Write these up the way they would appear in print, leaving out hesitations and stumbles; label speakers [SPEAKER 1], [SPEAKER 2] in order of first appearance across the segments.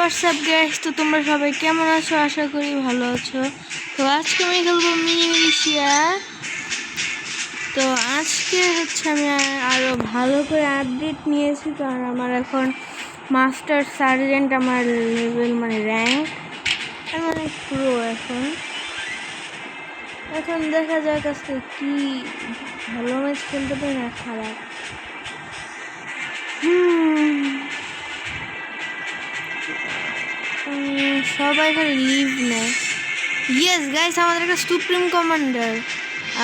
[SPEAKER 1] WhatsApp guys, তো তোমরা সবাই কেমন আছো? আশা করি ভালো আছো। তো আজকে আমি খেলবো মিনি মিলিশিয়া। তো আজকে হচ্ছে আমি আরো ভালো করে আপডেট নিয়েছি, কারণ আমার এখন মাস্টার সার্জেন্ট আমার লেভেল মানে র্যাঙ্ক, আমি অনেক প্রো এখন দেখা যাক আজকে কি ভালো ম্যাচ খেলতে পারি না খারাপ। সবাই খালি লিভ নেয়। ইয়েস গাইস, আমাদের একটা সুপ্রিম কমান্ডার,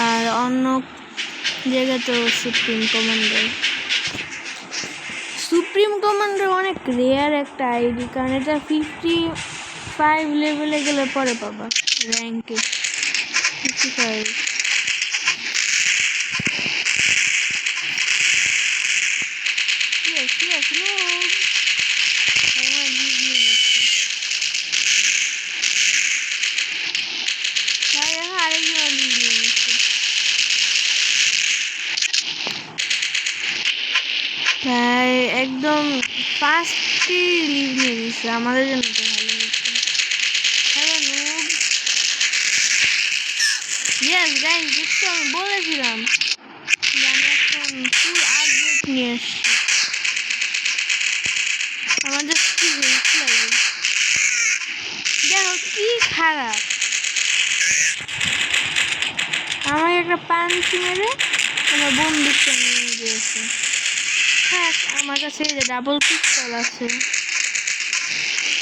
[SPEAKER 1] আর অন্য জায়গাতেও সুপ্রিম কমান্ডার অনেক রেয়ার একটা আইডি, কারণ এটা 55 লেভেলে গেলে পরে পাবা র্যাঙ্কে 55। একদম ফার্স্টই লিভ নিয়ে নিচ্ছে, আমাদের জন্য তো ভালো হচ্ছে। Hello noob. ইয়েস গাইস, দেখছো আমি বলেছিলাম যে আমি এখন ফুল আপডেট নিয়ে এসছি। আমাদের কি হয়েছে লাগে, দেখো কি খারাপ। আমাকে একটা পাঞ্চি মেরে আমার বন্দুকটা নিয়ে গিয়েছে। হ্যাঁ, আমার কাছে এই যে ডাবল পিস্তল আছে,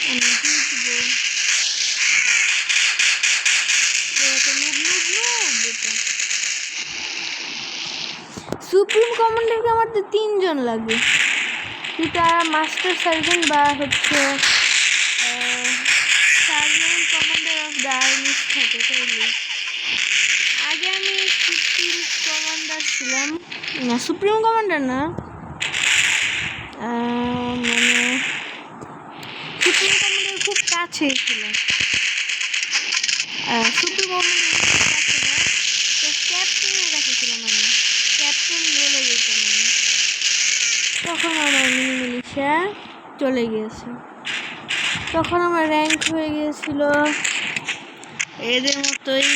[SPEAKER 1] আমি জিতবো। সুপ্রিম কমান্ডারকে আমার তো 3 জন লাগবে, যেটা মাস্টার সার্জেন্ট বা হচ্ছে sergeant commander of the armies থাকে। তাইলে আগে আমি সুপ্রিম কমান্ডার ছিলাম, না সুপ্রিম কমান্ডার না, মানে সুপ্রিম কমান্ডার খুব কাছে ছিলাম। সুপ্রিম কমান্ডার কাছে না, তো ক্যাপ্টেনের কাছে ছিলাম আমি, ক্যাপ্টেন বলে যেতাম আমি। তখন আমার মিনি মিলিশিয়া চলে গিয়েছে, তখন আমার র্যাঙ্ক হয়ে গিয়েছিল এদের মতোই,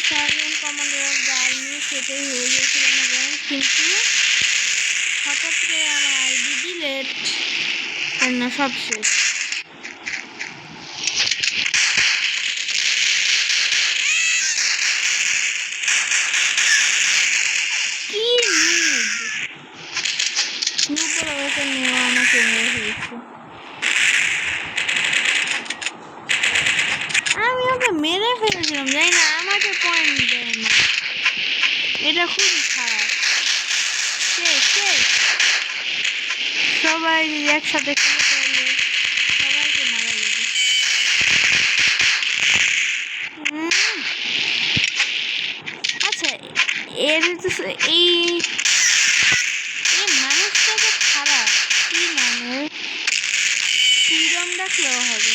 [SPEAKER 1] sergeant commander of the army, সেটাই হয়ে গিয়েছিল আমার র্যাঙ্ক। কিন্তু হঠাৎ করে আমার আইডি ডিলেট, না সব শেষ। কি আমাকে আমি ওকে মেরে ফেলেছিলাম, জানি না আমাকে পয়েন্ট দেয় না, এটা খুবই খারাপ। সবাই একসাথে খেলে ফেললে সবাইকে মারা যাবে। আচ্ছা, এর এই মানুষটা তো খারাপ, কি মানে ফ্রিডম ডাকলেও হবে।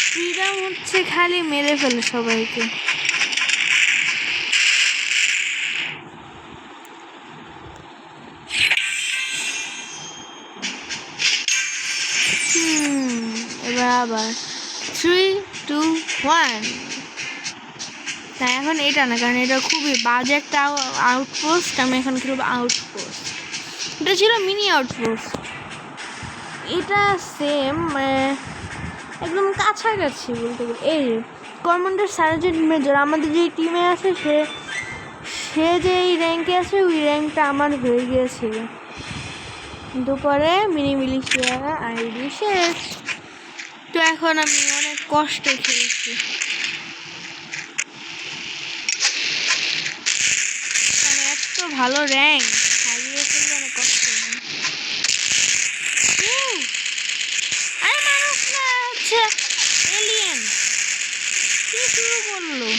[SPEAKER 1] ফ্রিডম হচ্ছে খালি মেরে ফেলে সবাইকে। এবার আবার 3, 2, 1। না, এখন এটা না, কারণ এটা খুবই বাজে একটা আউটপোস্ট। আমি এখন খেলবো আউটপোস্ট। এটা ছিল মিনি আউটপোস্ট, এটা সেম একদম কাছাকাছি বলতে গেলে। এই কমান্ডার সার্জেন্ট মেজর আমাদের যে টিমে আছে, সে যে এই র্যাঙ্কে আছে, ওই র্যাঙ্কটা আমার হয়ে গিয়েছিল। কিন্তু পরে মিনি মিলিশিয়া আইডি শেষ, তো এখন আমি অনেক কষ্টে খেলছি। মানে এত ভালো র্যাঙ্ক হারিয়ে ফেললে অনেক কষ্ট হয়। আরে মানুষ না, হচ্ছে এলিয়েন। কি শুরু করলো?